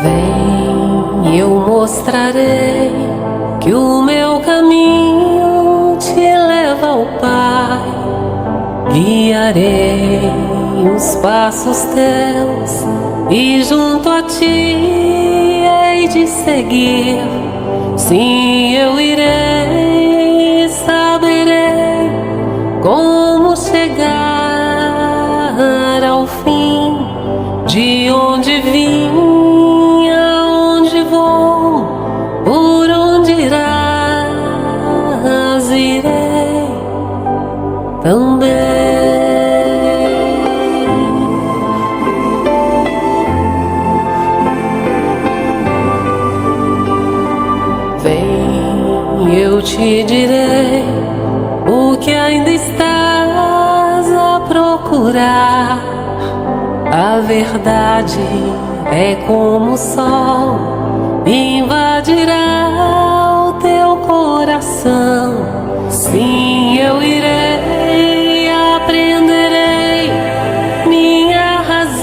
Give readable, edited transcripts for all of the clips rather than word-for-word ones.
Vem, eu mostrarei que o meu caminho te leva ao Pai. Guiarei os passos teus e junto a ti hei de seguir. Sim, eu irei, saberei como chegar ao fim, de onde vim, aonde vou, por onde irás, irei também. Vem, eu te direi o que ainda estás a procurar. A verdade é como o sol, invadirá o teu coração. Sim, eu irei, aprenderei minha razão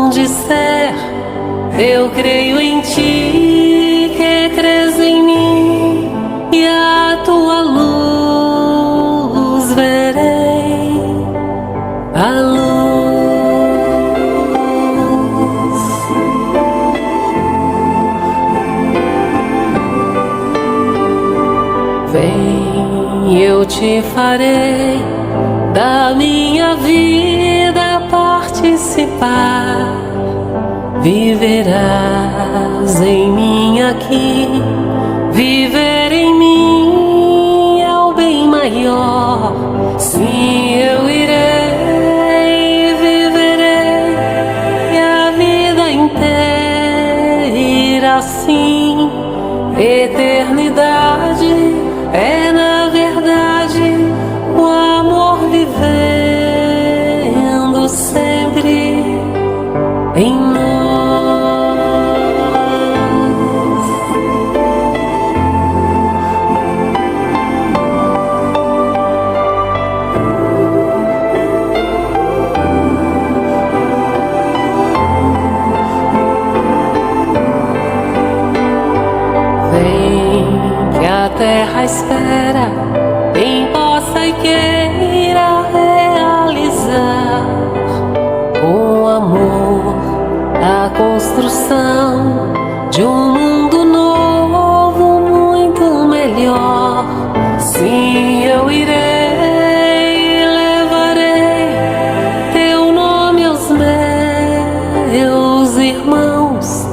de ser. Eu creio em ti, que crês em mim, e a tua luz verei, a luz. Vem, eu te farei da minha vida participar. Viverás em mim aqui, viver em mim é o bem maior. Sim, eu irei, viverei a vida inteira assim. Eternidade é na verdade o amor vivendo sempre em nós. A terra espera quem possa e queira realizar com amor a construção de um mundo novo, muito melhor. Sim, eu irei, levarei teu nome aos meus irmãos,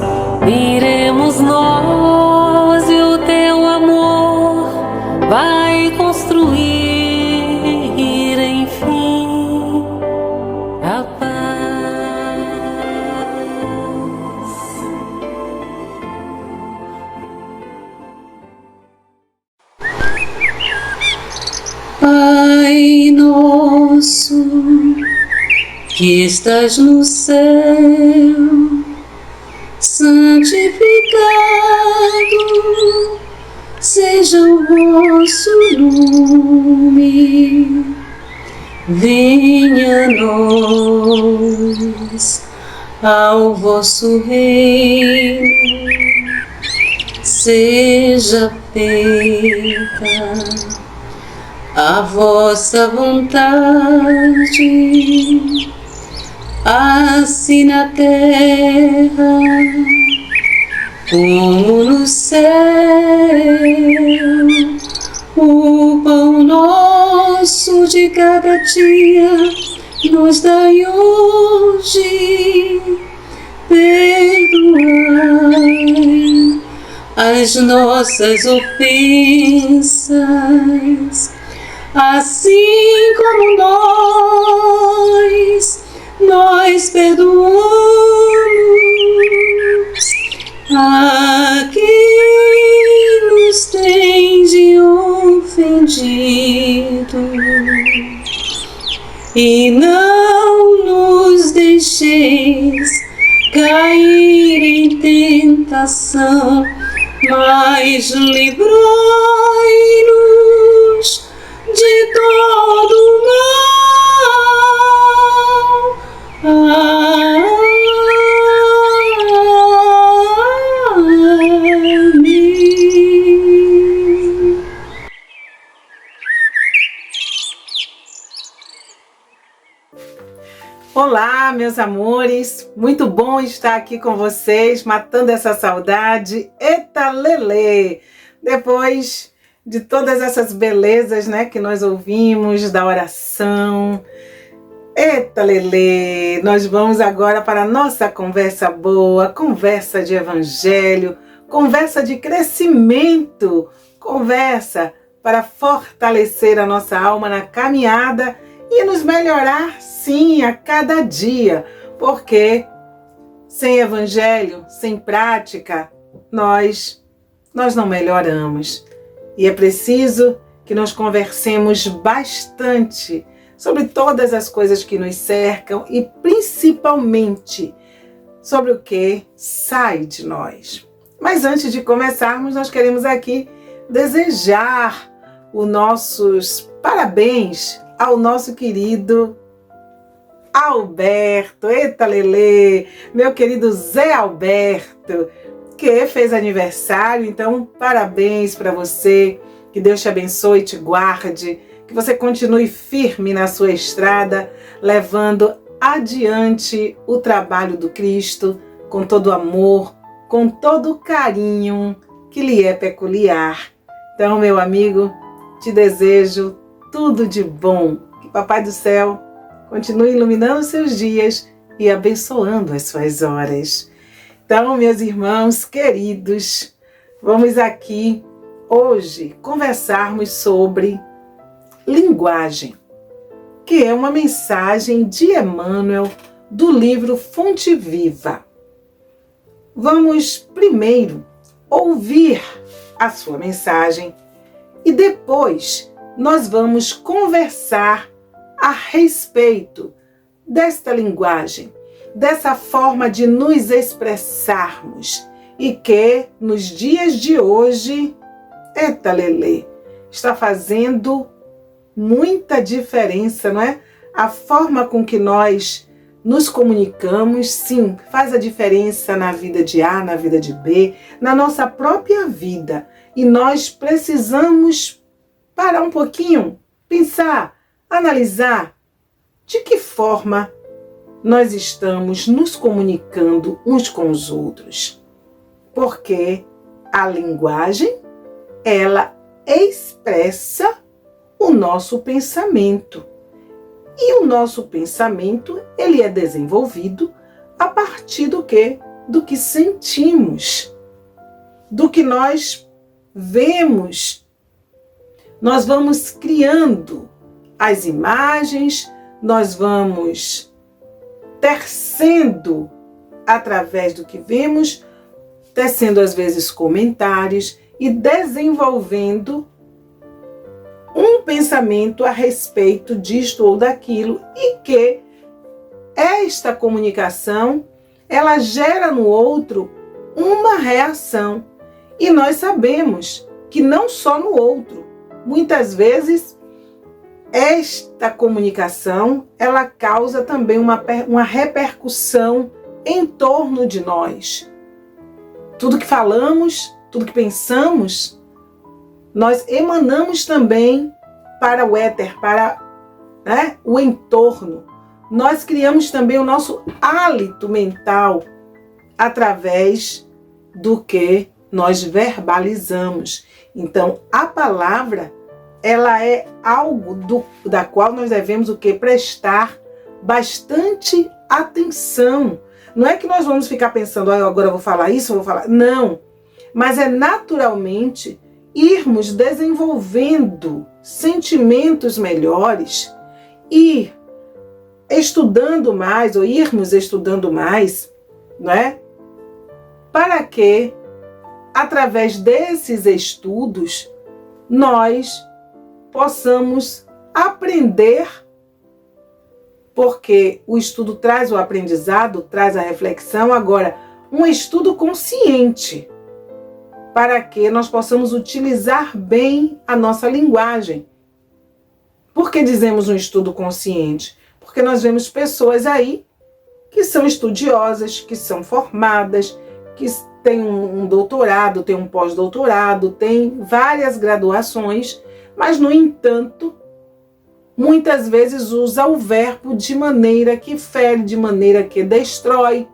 iremos nós e o teu amor vai construir, enfim, a paz. Pai nosso, que estás no céu, santificado seja o vosso nome, venha a nós ao vosso reino, seja feita a vossa vontade, assim na terra como no céu. O pão nosso de cada dia nos dai hoje, perdoai as nossas ofensas, assim como nós perdoamos a quem nos tem de ofendido, e não nos deixeis cair em tentação, mas livrai-nos de todo mal. meus amores, muito bom estar aqui com vocês, matando essa saudade. Eita lelê! Depois de todas essas belezas, né, que nós ouvimos, da oração. Eita lelê! Nós vamos agora para a nossa conversa boa, conversa de evangelho, conversa de crescimento, conversa para fortalecer a nossa alma na caminhada e nos melhorar, sim, a cada dia, porque sem evangelho, sem prática, nós não melhoramos. E é preciso que nós conversemos bastante sobre todas as coisas que nos cercam e principalmente sobre o que sai de nós. Mas antes de começarmos, nós queremos aqui desejar os nossos parabéns ao nosso querido Alberto, eita lelê, meu querido Zé Alberto, que fez aniversário. Então parabéns para você, que Deus te abençoe e te guarde, que você continue firme na sua estrada, levando adiante o trabalho do Cristo, com todo amor, com todo o carinho que lhe é peculiar. Então, meu amigo, te desejo tudo de bom. Que Papai do Céu continue iluminando os seus dias e abençoando as suas horas. Então, meus irmãos queridos, vamos aqui hoje conversarmos sobre linguagem, que é uma mensagem de Emmanuel do livro Fonte Viva. Vamos primeiro ouvir a sua mensagem e depois nós vamos conversar a respeito desta linguagem, dessa forma de nos expressarmos e que nos dias de hoje, eita lelê, está fazendo muita diferença, não é? A forma com que nós nos comunicamos, sim, faz a diferença na vida de A, na vida de B, na nossa própria vida. E nós precisamos parar um pouquinho, pensar, analisar de que forma nós estamos nos comunicando uns com os outros. Porque a linguagem, ela expressa o nosso pensamento. E o nosso pensamento, ele é desenvolvido a partir do quê? Do que sentimos, do que nós vemos. Nós vamos criando as imagens, nós vamos tecendo através do que vemos, tecendo às vezes comentários e desenvolvendo um pensamento a respeito disto ou daquilo, e que esta comunicação, ela gera no outro uma reação. E nós sabemos que não só no outro, muitas vezes esta comunicação, ela causa também uma repercussão em torno de nós. Tudo que falamos, tudo que pensamos, nós emanamos também para o éter, para, né, o entorno. Nós criamos também o nosso hálito mental através do que nós verbalizamos. Então, a palavra, ela é algo da qual nós devemos o quê? Prestar bastante atenção. Não é que nós vamos ficar pensando, agora eu vou falar isso, eu vou falar... Não, mas é naturalmente irmos desenvolvendo sentimentos melhores e estudando mais, ou irmos estudando mais, não é? Para que, através desses estudos, nós possamos aprender, porque o estudo traz o aprendizado, traz a reflexão. Agora, um estudo consciente, para que nós possamos utilizar bem a nossa linguagem. Por que dizemos um estudo consciente? Porque nós vemos pessoas aí que são estudiosas, que são formadas, que têm um doutorado, têm um pós-doutorado, têm várias graduações, mas, no entanto, muitas vezes usa o verbo de maneira que fere, de maneira que destrói.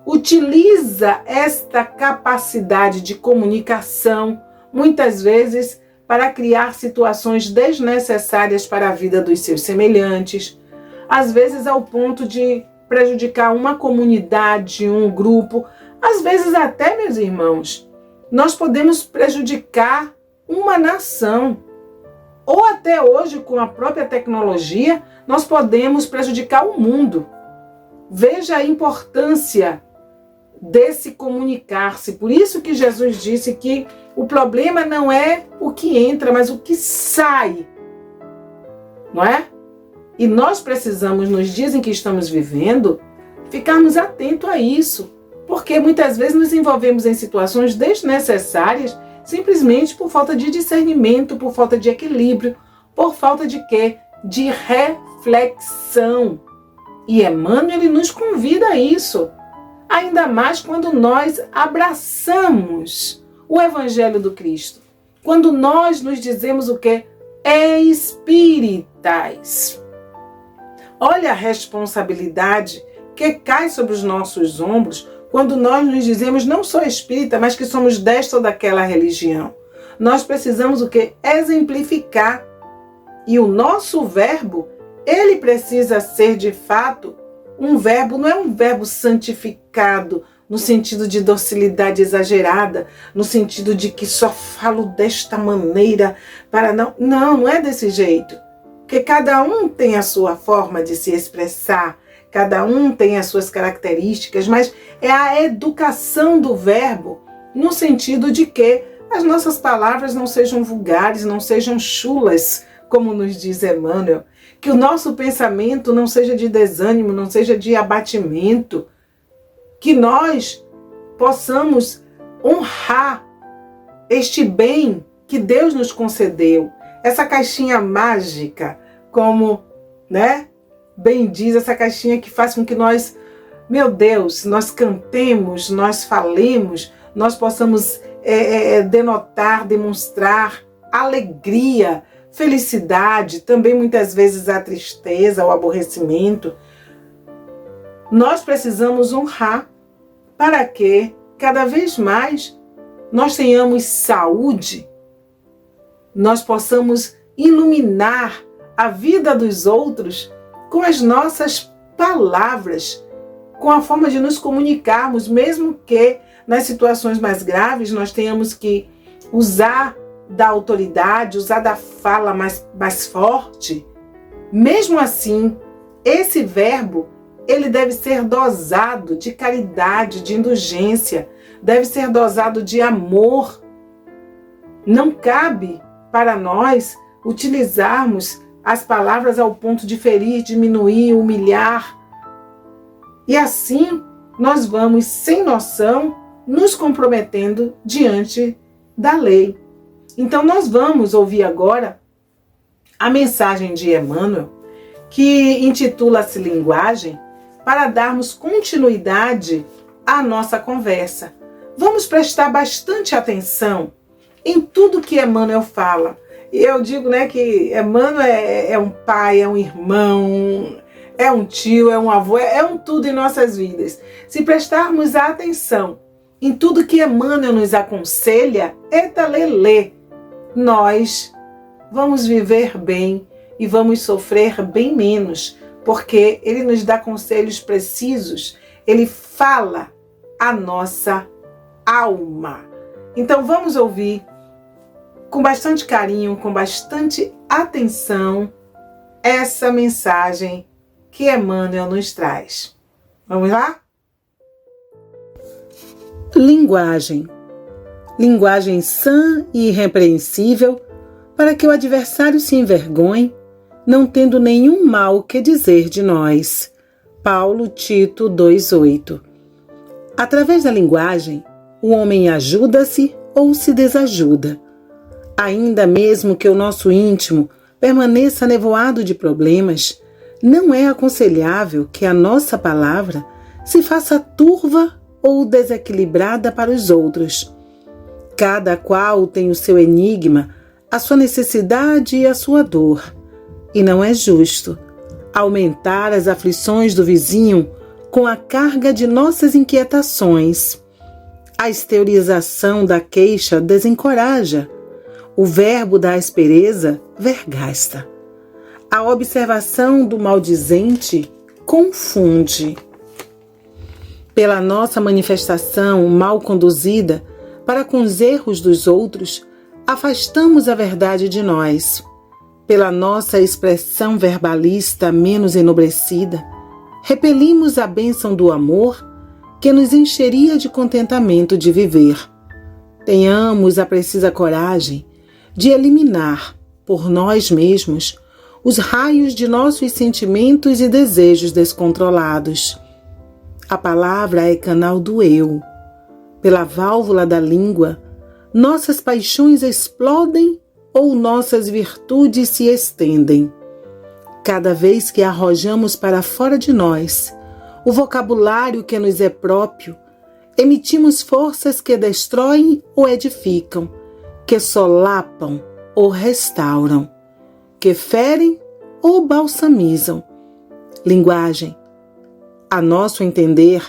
Utiliza esta capacidade de comunicação, muitas vezes, para criar situações desnecessárias para a vida dos seus semelhantes, às vezes ao ponto de prejudicar uma comunidade, um grupo, às vezes até, meus irmãos, nós podemos prejudicar uma nação. Ou até hoje, com a própria tecnologia, nós podemos prejudicar o mundo. Veja a importância desse comunicar-se. Por isso que Jesus disse que o problema não é o que entra, mas o que sai. Não é? E nós precisamos, nos dias em que estamos vivendo, ficarmos atentos a isso. Porque muitas vezes nos envolvemos em situações desnecessárias simplesmente por falta de discernimento, por falta de equilíbrio, por falta de quê? De reflexão. E Emmanuel, ele nos convida a isso. Ainda mais quando nós abraçamos o Evangelho do Cristo. Quando nós nos dizemos o quê? Espíritas. Olha a responsabilidade que cai sobre os nossos ombros quando nós nos dizemos não só espírita, mas que somos desta ou daquela religião. Nós precisamos o quê? Exemplificar. E o nosso verbo, ele precisa ser de fato um verbo, não é um verbo santificado, no sentido de docilidade exagerada, no sentido de que só falo desta maneira para não... Não é desse jeito. Porque cada um tem a sua forma de se expressar, cada um tem as suas características, mas é a educação do verbo no sentido de que as nossas palavras não sejam vulgares, não sejam chulas, como nos diz Emmanuel, que o nosso pensamento não seja de desânimo, não seja de abatimento, que nós possamos honrar este bem que Deus nos concedeu, essa caixinha mágica, como, bem diz, essa caixinha que faz com que nós, meu Deus, nós cantemos, nós falemos, nós possamos denotar, demonstrar alegria, felicidade, também muitas vezes a tristeza, o aborrecimento. Nós precisamos honrar para que cada vez mais nós tenhamos saúde, nós possamos iluminar a vida dos outros com as nossas palavras, com a forma de nos comunicarmos, mesmo que nas situações mais graves nós tenhamos que usar da autoridade, usar da fala mais forte. Mesmo assim, esse verbo, ele deve ser dosado de caridade, de indulgência, deve ser dosado de amor. Não cabe para nós utilizarmos as palavras ao ponto de ferir, diminuir, humilhar. E assim nós vamos, sem noção, nos comprometendo diante da lei. Então nós vamos ouvir agora a mensagem de Emmanuel, que intitula-se Linguagem, para darmos continuidade à nossa conversa. Vamos prestar bastante atenção em tudo que Emmanuel fala. E eu digo que Emmanuel é um pai, é um irmão, é um tio, é um avô, é um tudo em nossas vidas. Se prestarmos atenção em tudo que Emmanuel nos aconselha, eita lelê, nós vamos viver bem e vamos sofrer bem menos, porque ele nos dá conselhos precisos, ele fala a nossa alma. Então vamos ouvir com bastante carinho, com bastante atenção, essa mensagem que Emmanuel nos traz. Vamos lá? Linguagem. Linguagem sã e irrepreensível, para que o adversário se envergonhe, não tendo nenhum mal que dizer de nós. Paulo Tito 2,8. Através da linguagem, o homem ajuda-se ou se desajuda. Ainda mesmo que o nosso íntimo permaneça nevoado de problemas, não é aconselhável que a nossa palavra se faça turva ou desequilibrada para os outros. Cada qual tem o seu enigma, a sua necessidade e a sua dor. e não é justo aumentar as aflições do vizinho com a carga de nossas inquietações. A exteriorização da queixa desencoraja. O verbo da aspereza vergasta. A observação do maldizente confunde. Pela nossa manifestação mal conduzida para com os erros dos outros, afastamos a verdade de nós. Pela nossa expressão verbalista menos enobrecida, repelimos a bênção do amor que nos encheria de contentamento de viver. Tenhamos a precisa coragem de eliminar, por nós mesmos, os raios de nossos sentimentos e desejos descontrolados. A palavra é canal do eu. Pela válvula da língua, nossas paixões explodem ou nossas virtudes se estendem. Cada vez que arrojamos para fora de nós o vocabulário que nos é próprio, emitimos forças que destroem ou edificam, que solapam ou restauram, que ferem ou balsamizam. Linguagem, a nosso entender,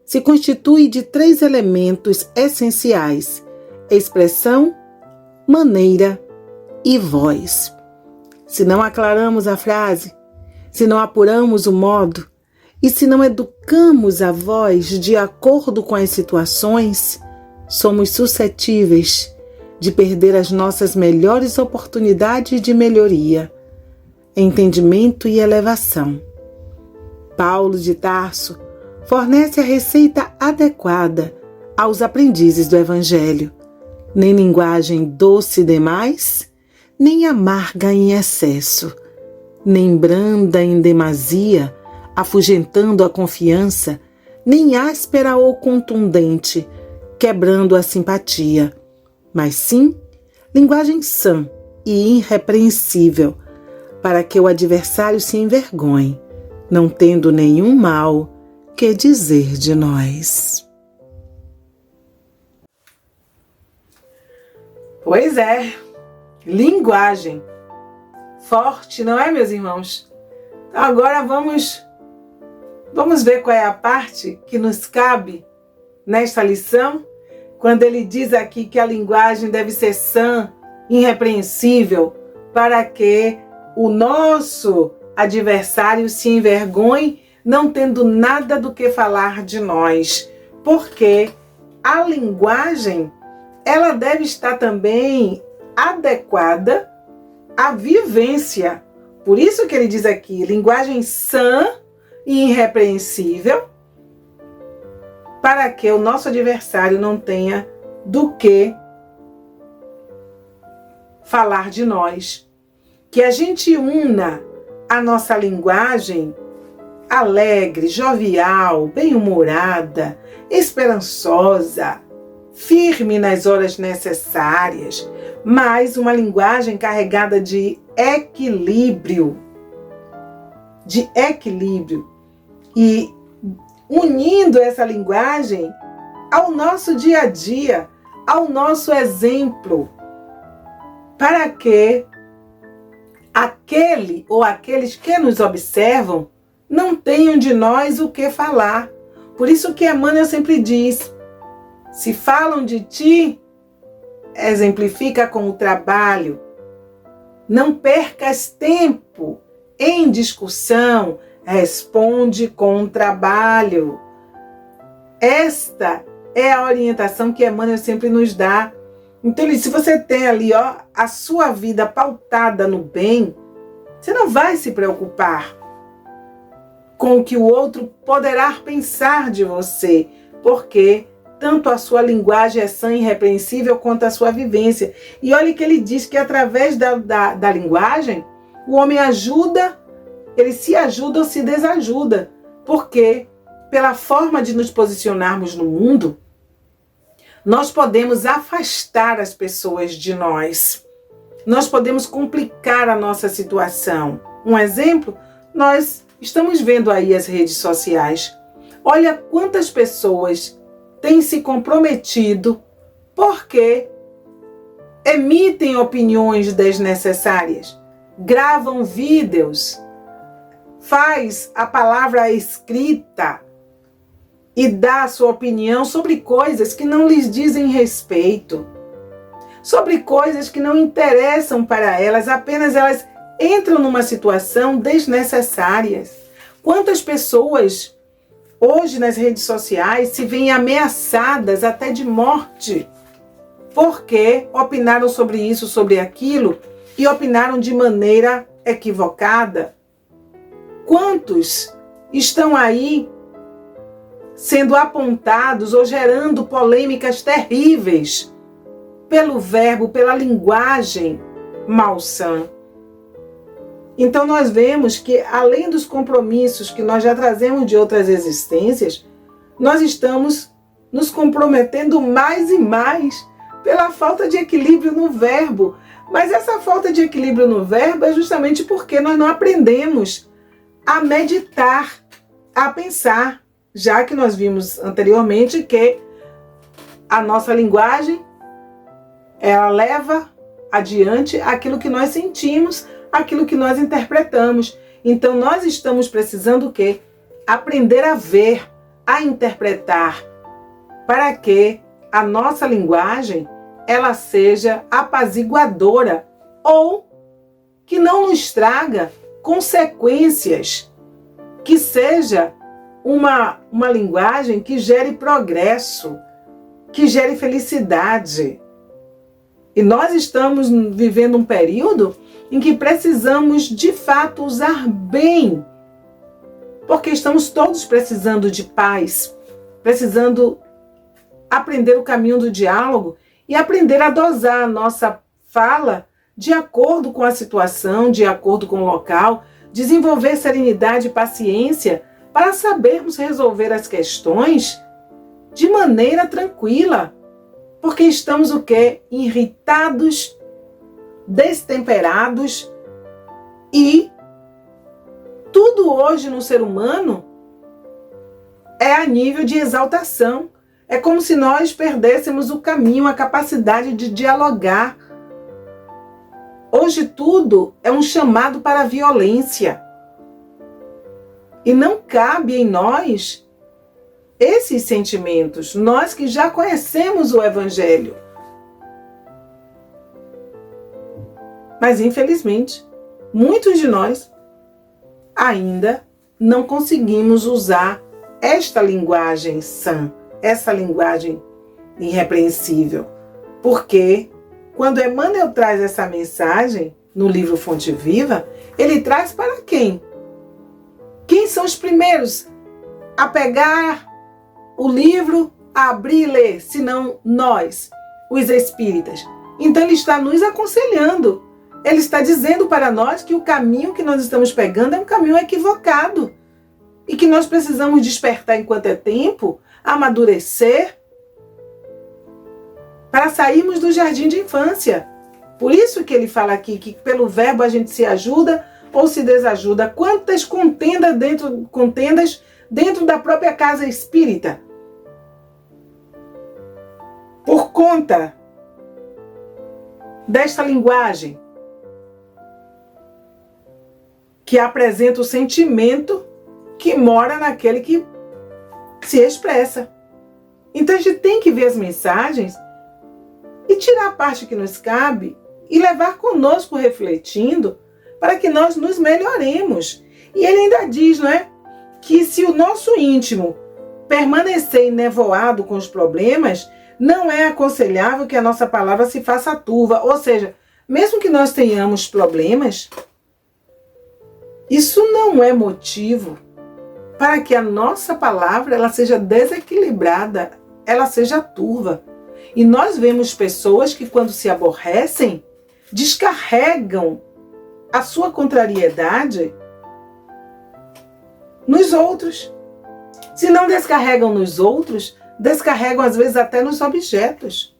se constitui de 3 elementos essenciais: expressão, maneira e voz. Se não aclaramos a frase, se não apuramos o modo e se não educamos a voz de acordo com as situações, somos suscetíveis de perder as nossas melhores oportunidades de melhoria, entendimento e elevação. Paulo de Tarso fornece a receita adequada aos aprendizes do Evangelho. Nem linguagem doce demais, nem amarga em excesso, nem branda em demasia, afugentando a confiança, nem áspera ou contundente, quebrando a simpatia, mas sim linguagem sã e irrepreensível, para que o adversário se envergonhe, não tendo nenhum mal que dizer de nós. Pois é, linguagem forte, não é, meus irmãos? Então agora vamos ver qual é a parte que nos cabe nesta lição, quando ele diz aqui que a linguagem deve ser sã, irrepreensível, para que o nosso adversário se envergonhe, não tendo nada do que falar de nós. Porque a linguagem, ela deve estar também adequada à vivência. Por isso que ele diz aqui, linguagem sã e irrepreensível, para que o nosso adversário não tenha do que falar de nós. Que a gente una a nossa linguagem alegre, jovial, bem-humorada, esperançosa, firme nas horas necessárias, mas uma linguagem carregada de equilíbrio. E unindo essa linguagem ao nosso dia a dia, ao nosso exemplo, para que aquele ou aqueles que nos observam não tenham de nós o que falar. Por isso que Emmanuel sempre diz, se falam de ti, exemplifica com o trabalho. Não percas tempo em discussão, responde com o trabalho. Esta é a orientação que Emmanuel sempre nos dá. Então, se você tem ali a sua vida pautada no bem, você não vai se preocupar com o que o outro poderá pensar de você, porque tanto a sua linguagem é sã e irrepreensível quanto a sua vivência. E olha que ele diz que através da linguagem, o homem ele se ajuda ou se desajuda, porque pela forma de nos posicionarmos no mundo, nós podemos afastar as pessoas de nós. Nós podemos complicar a nossa situação. Um exemplo, nós estamos vendo aí as redes sociais. Olha quantas pessoas têm se comprometido porque emitem opiniões desnecessárias. gravam vídeos, faz a palavra escrita e dá a sua opinião sobre coisas que não lhes dizem respeito, sobre coisas que não interessam para elas, apenas elas entram numa situação desnecessária. Quantas pessoas hoje nas redes sociais se veem ameaçadas até de morte porque opinaram sobre isso, sobre aquilo e opinaram de maneira equivocada? Quantos estão aí sendo apontados ou gerando polêmicas terríveis pelo verbo, pela linguagem malsã? Então nós vemos que, além dos compromissos que nós já trazemos de outras existências, nós estamos nos comprometendo mais e mais pela falta de equilíbrio no verbo. Mas essa falta de equilíbrio no verbo é justamente porque nós não aprendemos a meditar, a pensar, já que nós vimos anteriormente que a nossa linguagem, ela leva adiante aquilo que nós sentimos, aquilo que nós interpretamos. Então nós estamos precisando o quê? Aprender a ver, a interpretar, para que a nossa linguagem ela seja apaziguadora ou que não nos traga consequências, que seja uma linguagem que gere progresso, que gere felicidade. E nós estamos vivendo um período em que precisamos de fato usar bem, porque estamos todos precisando de paz, precisando aprender o caminho do diálogo e aprender a dosar a nossa fala de acordo com a situação, de acordo com o local, desenvolver serenidade e paciência para sabermos resolver as questões de maneira tranquila, porque estamos o quê? Irritados, destemperados, e tudo hoje no ser humano é a nível de exaltação. É como se nós perdêssemos o caminho, a capacidade de dialogar. Hoje tudo é um chamado para a violência. E não cabe em nós esses sentimentos, nós que já conhecemos o Evangelho. Mas, infelizmente, muitos de nós ainda não conseguimos usar esta linguagem sã, essa linguagem irrepreensível. Porque quando Emmanuel traz essa mensagem no livro Fonte Viva, ele traz para quem? Quem são os primeiros a pegar o livro, a abrir e ler, senão nós, os espíritas? Então ele está nos aconselhando. Ele está dizendo para nós que o caminho que nós estamos pegando é um caminho equivocado. E que nós precisamos despertar enquanto é tempo, amadurecer, para sairmos do jardim de infância. Por isso que ele fala aqui que pelo verbo a gente se ajuda ou se desajuda. Quantas contendas dentro da própria casa espírita, por conta desta linguagem que apresenta o sentimento que mora naquele que se expressa. Então a gente tem que ver as mensagens e tirar a parte que nos cabe e levar conosco refletindo para que nós nos melhoremos. E ele ainda diz, não é? Que se o nosso íntimo permanecer enevoado com os problemas, não é aconselhável que a nossa palavra se faça turva. Ou seja, mesmo que nós tenhamos problemas, isso não é motivo para que a nossa palavra ela seja desequilibrada, ela seja turva. E nós vemos pessoas que, quando se aborrecem, descarregam a sua contrariedade nos outros. Se não descarregam nos outros, descarregam às vezes até nos objetos.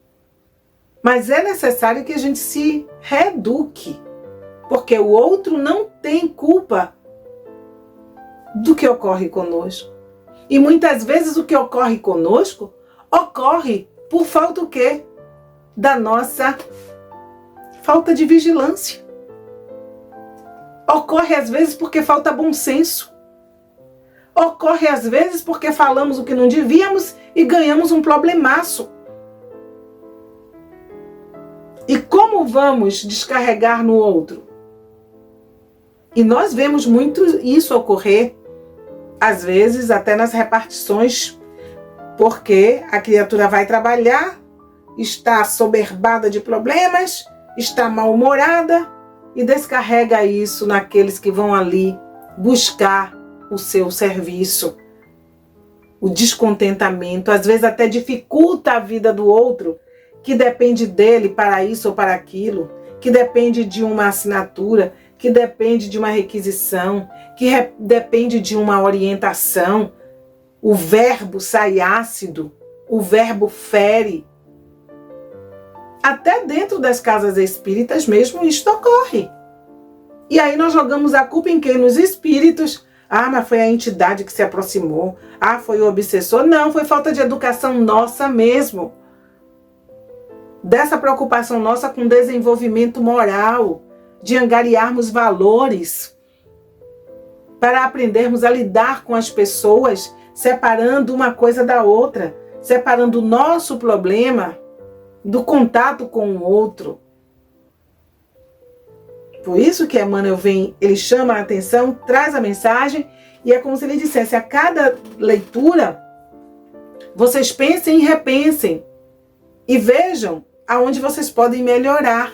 Mas é necessário que a gente se reeduque, porque o outro não tem culpa do que ocorre conosco. E muitas vezes o que ocorre conosco ocorre por falta o quê? Da nossa falta de vigilância. Ocorre às vezes porque falta bom senso. Ocorre às vezes porque falamos o que não devíamos e ganhamos um problemaço. E como vamos descarregar no outro? E nós vemos muito isso ocorrer, às vezes até nas repartições, porque a criatura vai trabalhar, está assoberbada de problemas, está mal-humorada e descarrega isso naqueles que vão ali buscar o seu serviço. O descontentamento, às vezes até dificulta a vida do outro, que depende dele para isso ou para aquilo, que depende de uma assinatura, que depende de uma requisição, que depende de uma orientação. O verbo sai ácido, o verbo fere. Até dentro das casas espíritas mesmo isto ocorre. E aí nós jogamos a culpa em quem? Nos espíritos. Ah, mas foi a entidade que se aproximou. Ah, foi o obsessor. Não, foi falta de educação nossa mesmo. Dessa preocupação nossa com desenvolvimento moral, de angariarmos valores, para aprendermos a lidar com as pessoas, separando uma coisa da outra, separando o nosso problema do contato com o outro. Por isso que Emmanuel vem, ele chama a atenção, traz a mensagem, e é como se ele dissesse, a cada leitura, vocês pensem e repensem, e vejam aonde vocês podem melhorar.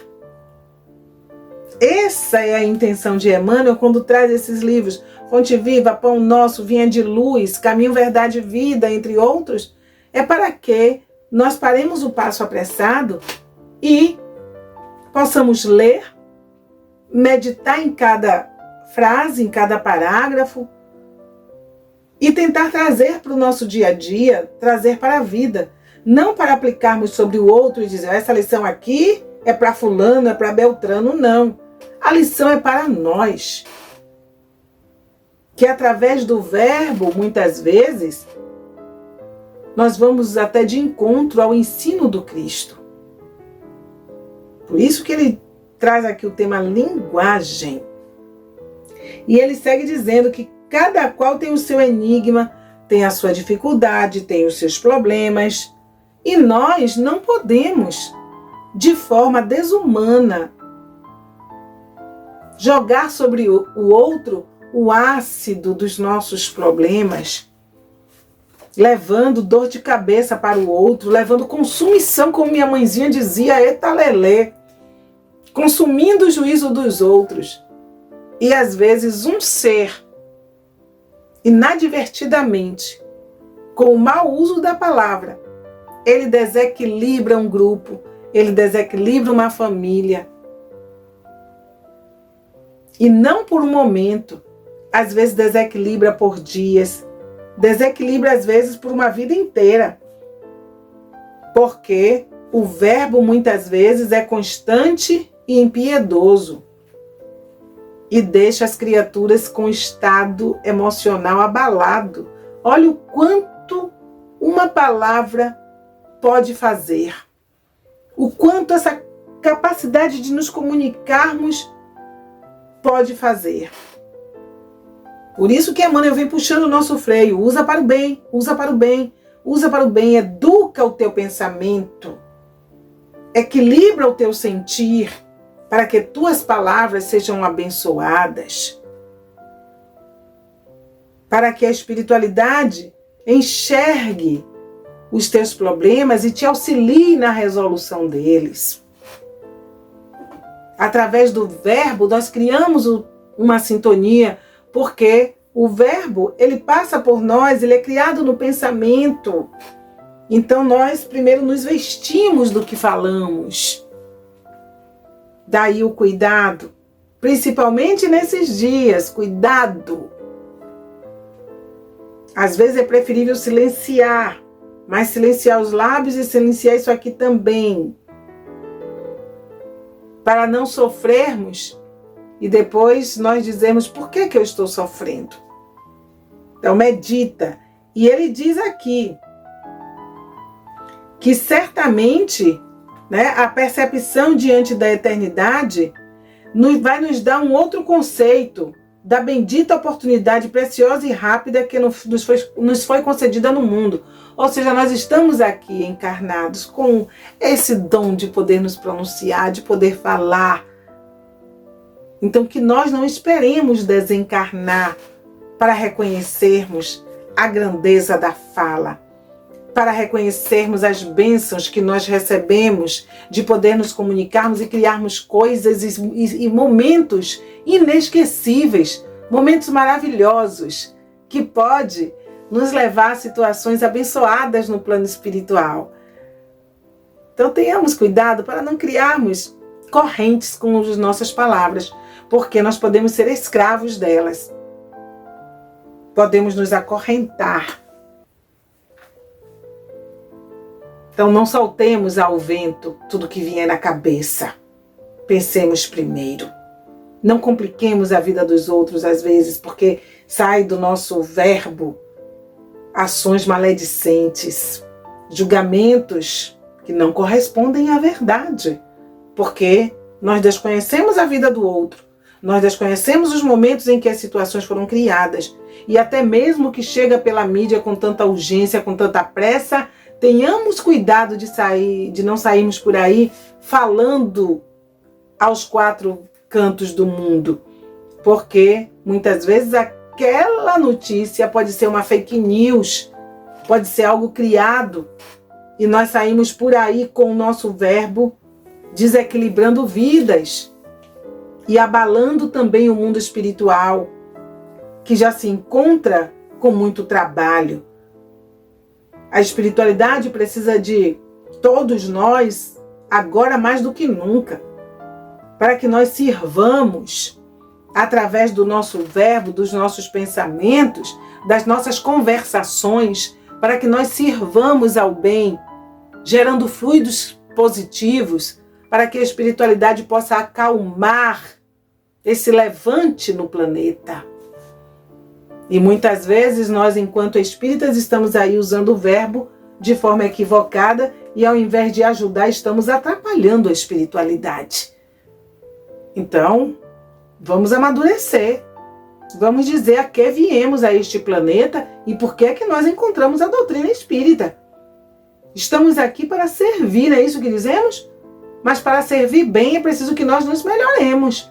Essa é a intenção de Emmanuel quando traz esses livros, Fonte Viva, Pão Nosso, Vinha de Luz, Caminho, Verdade e Vida, entre outros, é para que nós paremos o passo apressado e possamos ler, meditar em cada frase, em cada parágrafo e tentar trazer para o nosso dia a dia, trazer para a vida. Não para aplicarmos sobre o outro e dizer, essa lição aqui é para fulano, é para Beltrano, não. A lição é para nós. Que através do verbo, muitas vezes, nós vamos até de encontro ao ensino do Cristo. Por isso que ele traz aqui o tema linguagem. E ele segue dizendo que cada qual tem o seu enigma, tem a sua dificuldade, tem os seus problemas. E nós não podemos, de forma desumana, jogar sobre o outro o ácido dos nossos problemas, levando dor de cabeça para o outro, levando consumição, como minha mãezinha dizia, etalelê, consumindo o juízo dos outros. E às vezes um ser, inadvertidamente, com o mau uso da palavra, ele desequilibra um grupo, ele desequilibra uma família. E não por um momento, às vezes desequilibra por dias, desequilibra às vezes por uma vida inteira. Porque o verbo muitas vezes é constante e impiedoso e deixa as criaturas com estado emocional abalado. Olha o quanto uma palavra pode fazer. O quanto essa capacidade de nos comunicarmos pode fazer. Por isso que Emmanuel vem puxando o nosso freio. Usa para o bem, usa para o bem, usa para o bem. Educa o teu pensamento. Equilibra o teu sentir para que tuas palavras sejam abençoadas. Para que a espiritualidade enxergue os teus problemas e te auxilie na resolução deles. Através do verbo, nós criamos uma sintonia, porque o verbo, ele passa por nós, ele é criado no pensamento. Então nós primeiro nos vestimos do que falamos. Daí o cuidado, principalmente nesses dias, cuidado. Às vezes é preferível silenciar, mas silenciar os lábios e silenciar isso aqui também, para não sofrermos e depois nós dizemos, por que eu estou sofrendo? Então medita. E ele diz aqui que certamente, né, a percepção diante da eternidade vai nos dar um outro conceito da bendita oportunidade preciosa e rápida que nos foi concedida no mundo. Ou seja, nós estamos aqui encarnados com esse dom de poder nos pronunciar, de poder falar. Então, que nós não esperemos desencarnar para reconhecermos a grandeza da fala, para reconhecermos as bênçãos que nós recebemos de poder nos comunicarmos e criarmos coisas e momentos inesquecíveis, momentos maravilhosos, que pode nos levar a situações abençoadas no plano espiritual. Então tenhamos cuidado para não criarmos correntes com as nossas palavras, porque nós podemos ser escravos delas. Podemos nos acorrentar. Então não soltemos ao vento tudo que vier na cabeça. Pensemos primeiro. Não compliquemos a vida dos outros às vezes, porque sai do nosso verbo ações maledicentes, julgamentos que não correspondem à verdade, porque nós desconhecemos a vida do outro, nós desconhecemos os momentos em que as situações foram criadas, e até mesmo que chega pela mídia com tanta urgência, com tanta pressa, tenhamos cuidado de não sairmos por aí falando aos quatro cantos do mundo, porque muitas vezes aquela notícia pode ser uma fake news, pode ser algo criado, e nós saímos por aí com o nosso verbo desequilibrando vidas e abalando também o mundo espiritual, que já se encontra com muito trabalho. A espiritualidade precisa de todos nós, agora mais do que nunca, para que nós sirvamos através do nosso verbo, dos nossos pensamentos, das nossas conversações, para que nós sirvamos ao bem, gerando fluidos positivos, para que a espiritualidade possa acalmar esse levante no planeta. E muitas vezes nós, enquanto espíritas, estamos aí usando o verbo de forma equivocada e, ao invés de ajudar, estamos atrapalhando a espiritualidade. Então, vamos amadurecer. Vamos dizer a que viemos a este planeta e por que é que nós encontramos a doutrina espírita. Estamos aqui para servir, é isso que dizemos? Mas para servir bem é preciso que nós nos melhoremos,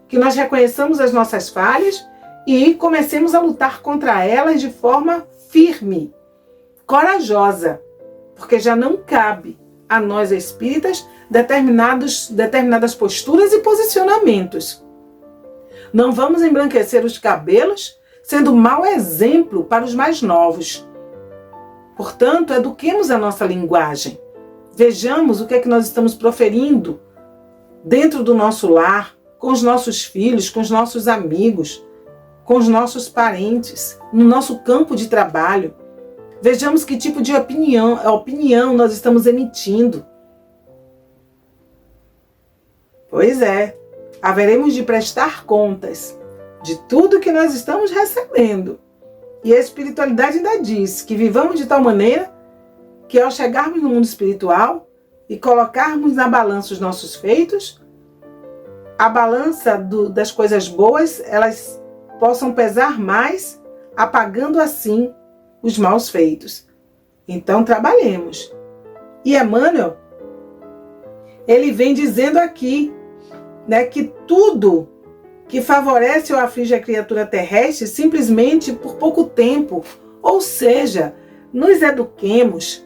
que nós reconheçamos as nossas falhas e comecemos a lutar contra elas de forma firme, corajosa, porque já não cabe a nós espíritas determinadas posturas e posicionamentos. Não vamos embranquecer os cabelos, sendo mau exemplo para os mais novos. Portanto, eduquemos a nossa linguagem. Vejamos o que é que nós estamos proferindo dentro do nosso lar, com os nossos filhos, com os nossos amigos, com os nossos parentes, no nosso campo de trabalho. Vejamos que tipo de opinião nós estamos emitindo. Pois é, haveremos de prestar contas de tudo que nós estamos recebendo. E a espiritualidade ainda diz que vivamos de tal maneira que, ao chegarmos no mundo espiritual e colocarmos na balança os nossos feitos, a balança das coisas boas, elas possam pesar mais, apagando assim os maus feitos. Então trabalhemos. E Emmanuel, ele vem dizendo aqui, né, que tudo que favorece ou aflige a criatura terrestre simplesmente por pouco tempo, ou seja, nos eduquemos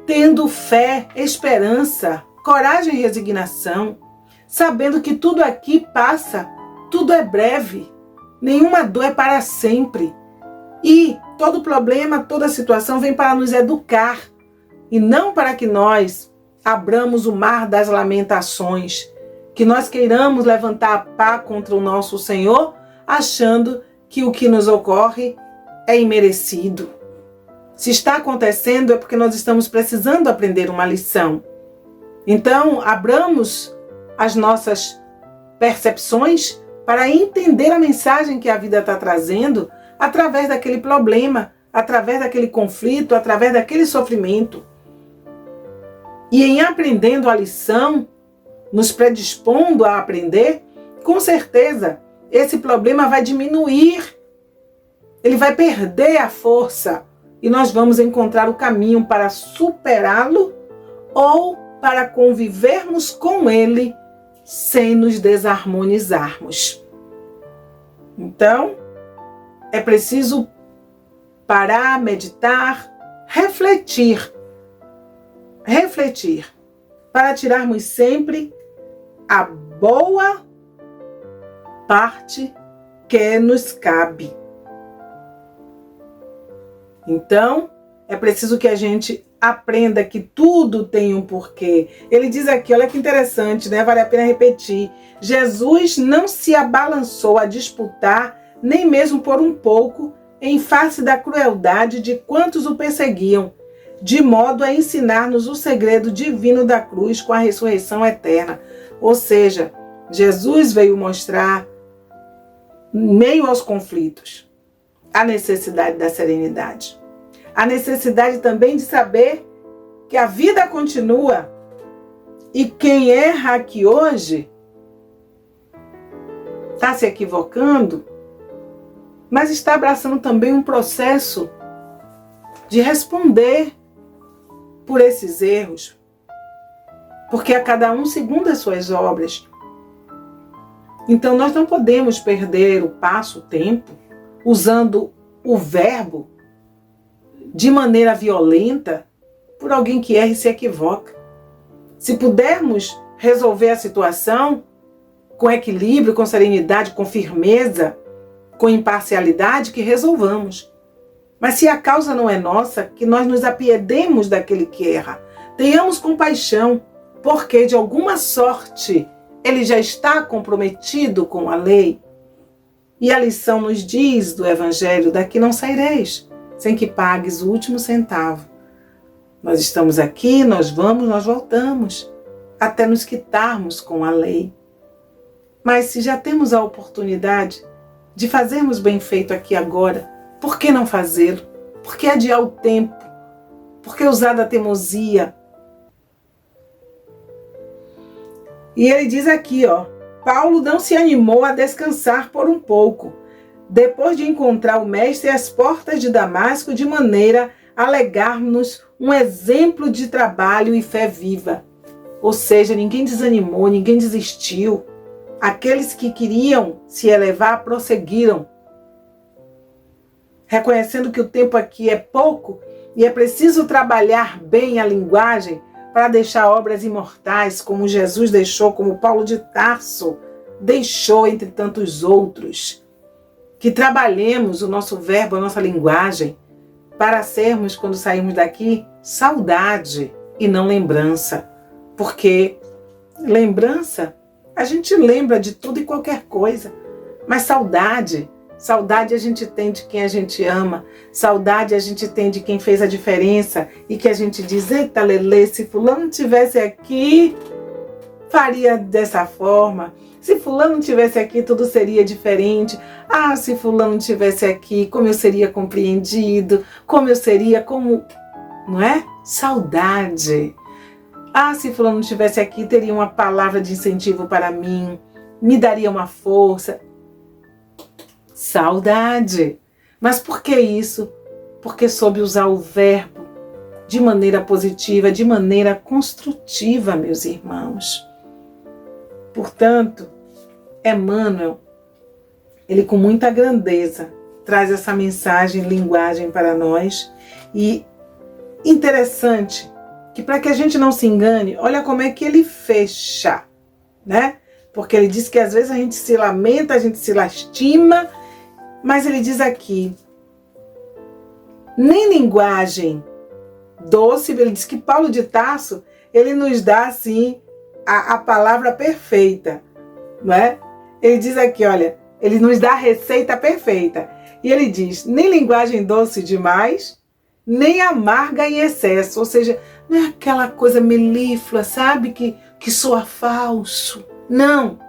tendo fé, esperança, coragem e resignação, sabendo que tudo aqui passa, tudo é breve, nenhuma dor é para sempre. E todo problema, toda situação vem para nos educar e não para que nós abramos o mar das lamentações, que nós queiramos levantar a pá contra o nosso Senhor, achando que o que nos ocorre é imerecido. Se está acontecendo é porque nós estamos precisando aprender uma lição. Então, abramos as nossas percepções para entender a mensagem que a vida está trazendo através daquele problema, através daquele conflito, através daquele sofrimento. E em aprendendo a lição, nos predispondo a aprender, com certeza esse problema vai diminuir, ele vai perder a força e nós vamos encontrar o caminho para superá-lo ou para convivermos com ele sem nos desarmonizarmos. Então, é preciso parar, meditar, refletir, para tirarmos sempre a boa parte que nos cabe. Então, é preciso que a gente aprenda que tudo tem um porquê. Ele diz aqui, olha que interessante, né? Vale a pena repetir. Jesus não se abalançou a disputar, nem mesmo por um pouco, em face da crueldade de quantos o perseguiam, de modo a ensinar-nos o segredo divino da cruz com a ressurreição eterna. Ou seja, Jesus veio mostrar, em meio aos conflitos, a necessidade da serenidade. A necessidade também de saber que a vida continua e quem erra aqui hoje está se equivocando, mas está abraçando também um processo de responder por esses erros, porque a cada um segundo as suas obras. Então nós não podemos perder o passo, o tempo, usando o verbo de maneira violenta por alguém que erra e se equivoca. Se pudermos resolver a situação com equilíbrio, com serenidade, com firmeza, com imparcialidade, que resolvamos. Mas se a causa não é nossa, que nós nos apiedemos daquele que erra. Tenhamos compaixão, porque de alguma sorte ele já está comprometido com a lei. E a lição nos diz do Evangelho, daqui não saireis, sem que pagues o último centavo. Nós estamos aqui, nós vamos, nós voltamos, até nos quitarmos com a lei. Mas se já temos a oportunidade de fazermos bem feito aqui agora, por que não fazê-lo? Por que adiar o tempo? Por que usar da teimosia? E ele diz aqui, Paulo não se animou a descansar por um pouco, depois de encontrar o mestre às portas de Damasco, de maneira a legar-nos um exemplo de trabalho e fé viva. Ou seja, ninguém desanimou, ninguém desistiu. Aqueles que queriam se elevar prosseguiram, reconhecendo que o tempo aqui é pouco e é preciso trabalhar bem a linguagem para deixar obras imortais, como Jesus deixou, como Paulo de Tarso deixou, entre tantos outros. Que trabalhemos o nosso verbo, a nossa linguagem, para sermos, quando sairmos daqui, saudade e não lembrança. Porque lembrança, a gente lembra de tudo e qualquer coisa, mas saudade a gente tem de quem a gente ama, saudade a gente tem de quem fez a diferença e que a gente diz, eita Lelê, se fulano tivesse aqui, faria dessa forma. Se fulano tivesse aqui, tudo seria diferente. Ah, se fulano tivesse aqui, como eu seria compreendido, como eu seria, como... Não é? Saudade. Ah, se fulano tivesse aqui, teria uma palavra de incentivo para mim, me daria uma força. Saudade. Mas por que isso? Porque soube usar o verbo de maneira positiva, de maneira construtiva, meus irmãos. Portanto, Emmanuel, ele com muita grandeza traz essa mensagem, linguagem para nós. E interessante que, para que a gente não se engane, olha como é que ele fecha, né? Porque ele diz que às vezes a gente se lamenta, a gente se lastima, mas ele diz aqui, nem linguagem doce, ele diz que Paulo de Tarso, ele nos dá assim a palavra perfeita, não é? Ele diz aqui, olha, ele nos dá a receita perfeita. E ele diz, nem linguagem doce demais, nem amarga em excesso. Ou seja, não é aquela coisa melíflua, sabe, que soa falso. Não.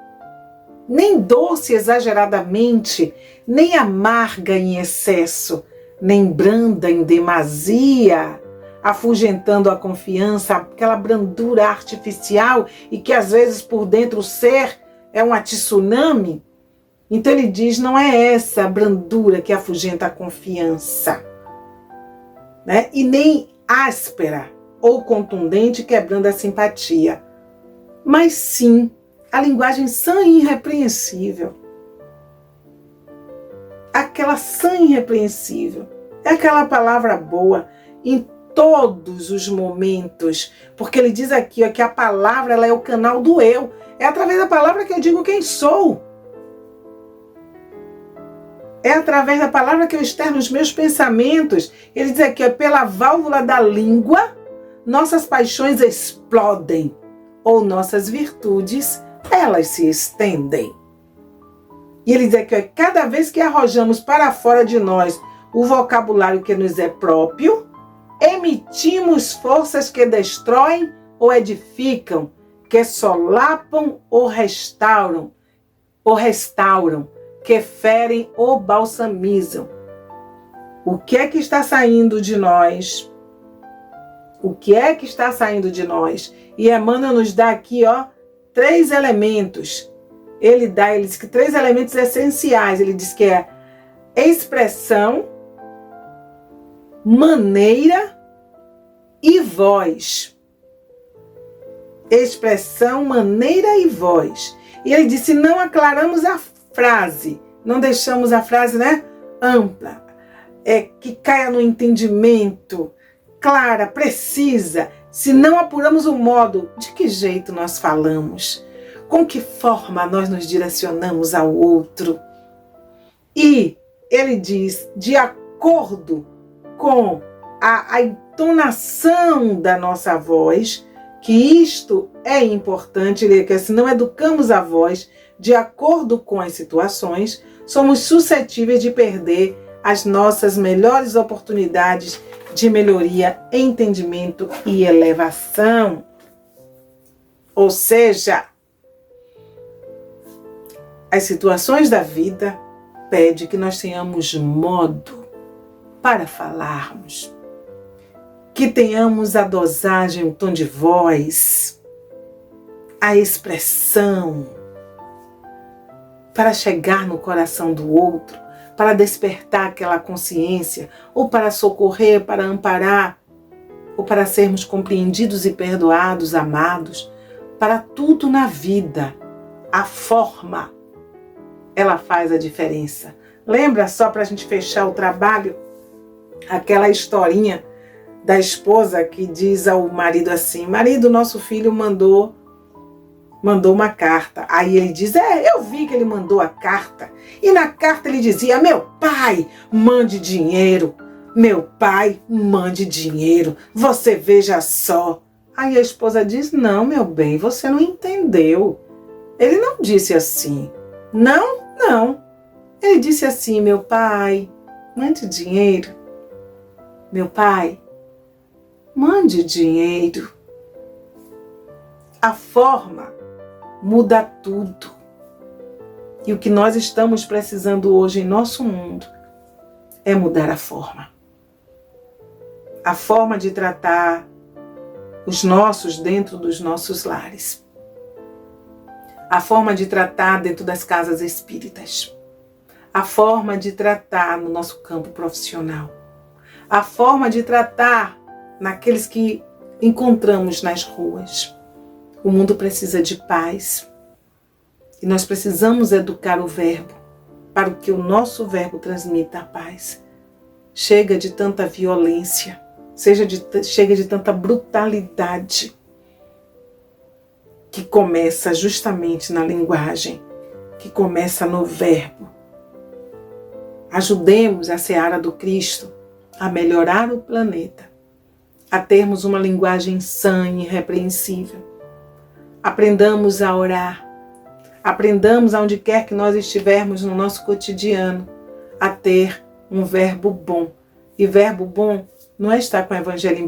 Nem doce exageradamente, nem amarga em excesso, nem branda em demasia, afugentando a confiança, aquela brandura artificial e que às vezes por dentro o ser é um tsunami. Então ele diz, não é essa brandura que afugenta a confiança, né? E nem áspera ou contundente quebrando a simpatia, mas sim a linguagem sã e irrepreensível. Aquela sã e irrepreensível é aquela palavra boa em todos os momentos, porque ele diz aqui ó, que a palavra ela é o canal do eu, é através da palavra que eu digo quem sou. É através da palavra que eu externo os meus pensamentos. Ele diz aqui, ó, pela válvula da língua, nossas paixões explodem, ou nossas virtudes, elas se estendem. E ele diz aqui, ó, cada vez que arrojamos para fora de nós o vocabulário que nos é próprio, emitimos forças que destroem ou edificam, que solapam ou restauram, que ferem ou balsamizam. O que é que está saindo de nós? O que é que está saindo de nós? E Emmanuel nos dá aqui, ó, 3 elementos. Ele diz que 3 elementos essenciais. Ele diz que é expressão, maneira e voz. Expressão, maneira e voz. E ele disse, não aclaramos a frase, não deixamos a frase, né, ampla, que caia no entendimento, clara, precisa, se não apuramos o modo, de que jeito nós falamos, com que forma nós nos direcionamos ao outro. E ele diz, de acordo com a entonação da nossa voz, que isto é importante, que se não educamos a voz de acordo com as situações, somos suscetíveis de perder as nossas melhores oportunidades de melhoria, entendimento e elevação. Ou seja, as situações da vida pedem que nós tenhamos modo para falarmos, que tenhamos a dosagem, o tom de voz, a expressão, para chegar no coração do outro, para despertar aquela consciência, ou para socorrer, para amparar, ou para sermos compreendidos e perdoados, amados. Para tudo na vida, a forma, ela faz a diferença. Lembra, só para a gente fechar o trabalho, aquela historinha da esposa que diz ao marido assim, marido, nosso filho mandou uma carta. Aí ele diz, eu vi que ele mandou a carta. E na carta ele dizia, meu pai, mande dinheiro. Meu pai, mande dinheiro. Você veja só. Aí a esposa diz, não, meu bem, você não entendeu. Ele não disse assim. Não. Ele disse assim, meu pai, mande dinheiro. Meu pai, mande dinheiro. A forma muda tudo. E o que nós estamos precisando hoje em nosso mundo é mudar a forma. A forma de tratar os nossos dentro dos nossos lares. A forma de tratar dentro das casas espíritas. A forma de tratar no nosso campo profissional. A forma de tratar naqueles que encontramos nas ruas. O mundo precisa de paz. E nós precisamos educar o verbo para que o nosso verbo transmita a paz. Chega de tanta violência. Chega de tanta brutalidade. Que começa justamente na linguagem. Que começa no verbo. Ajudemos a seara do Cristo a melhorar o planeta. A termos uma linguagem sã e irrepreensível. Aprendamos a orar. Aprendamos aonde quer que nós estivermos no nosso cotidiano a ter um verbo bom. E verbo bom não é estar com o evangelho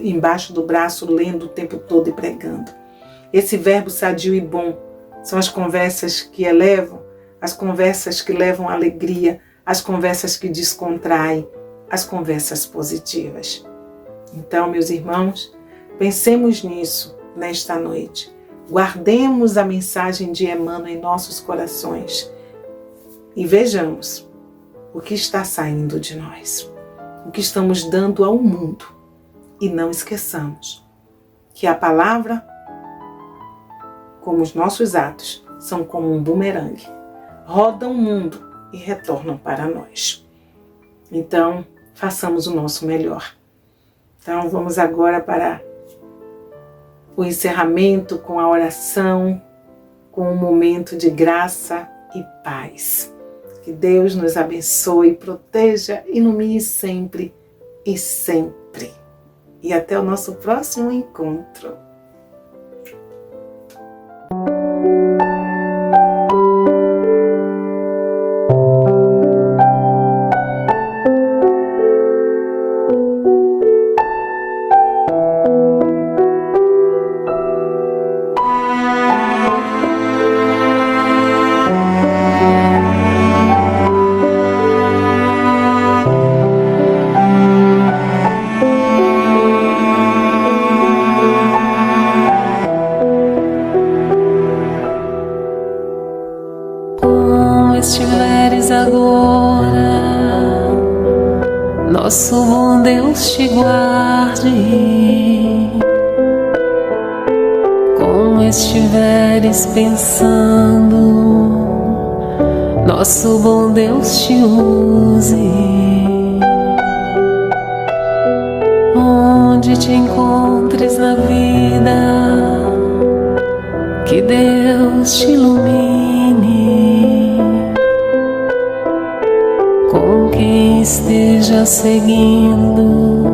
embaixo do braço, lendo o tempo todo e pregando. Esse verbo sadio e bom são as conversas que elevam, as conversas que levam alegria, as conversas que descontraem, as conversas positivas. Então, meus irmãos, pensemos nisso nesta noite. Guardemos a mensagem de Emmanuel em nossos corações e vejamos o que está saindo de nós, o que estamos dando ao mundo. E não esqueçamos que a palavra, como os nossos atos, são como um bumerangue, rodam o mundo e retornam para nós. Então, façamos o nosso melhor. Então, vamos agora para o encerramento com a oração, com um momento de graça e paz. Que Deus nos abençoe, proteja, ilumine sempre e sempre. E até o nosso próximo encontro. Estiveres agora, nosso bom Deus te guarde. Como estiveres pensando, nosso bom Deus te use. Onde te encontres na vida, que Deus te ilumine. Com quem esteja seguindo,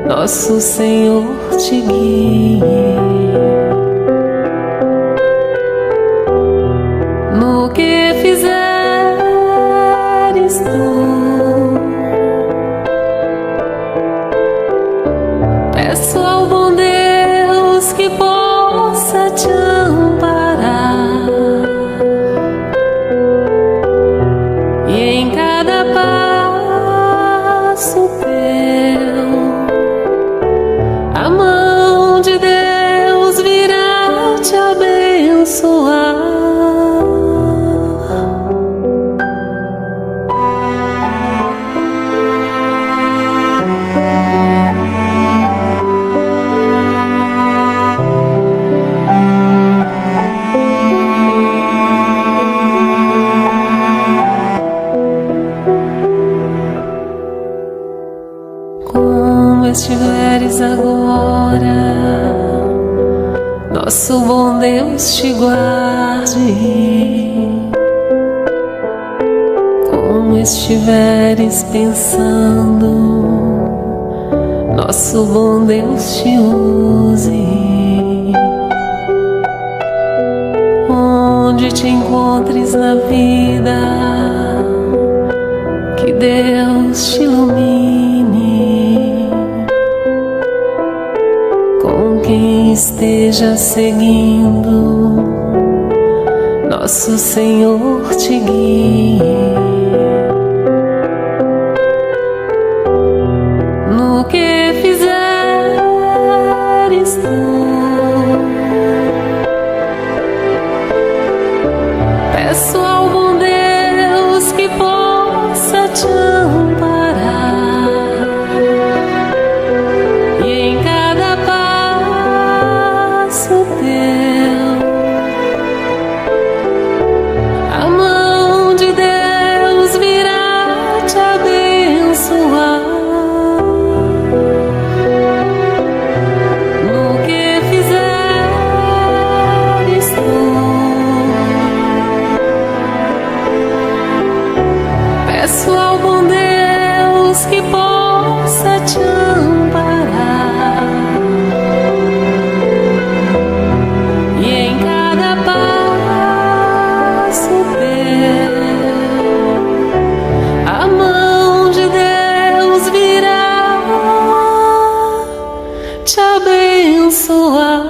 nosso Senhor te guie. No que fizeres tu, peço ao bom Deus que possa te amparar. E em cada passo teu, a mão de Deus virá te abençoar. Estiveres agora, nosso bom Deus te guarde. Como estiveres pensando, nosso bom Deus te use. Onde te encontres na vida, que Deus te ilumine. Quem esteja seguindo, nosso Senhor te guie. No que fizeres tu, peço ao bom Deus que possa te amparar. E em cada passo teu, a mão de Deus virá te abençoar. No que fizeres tu, peço ao bom Deus que possa te amparar. E em cada passo teu, a mão de Deus virá te abençoar.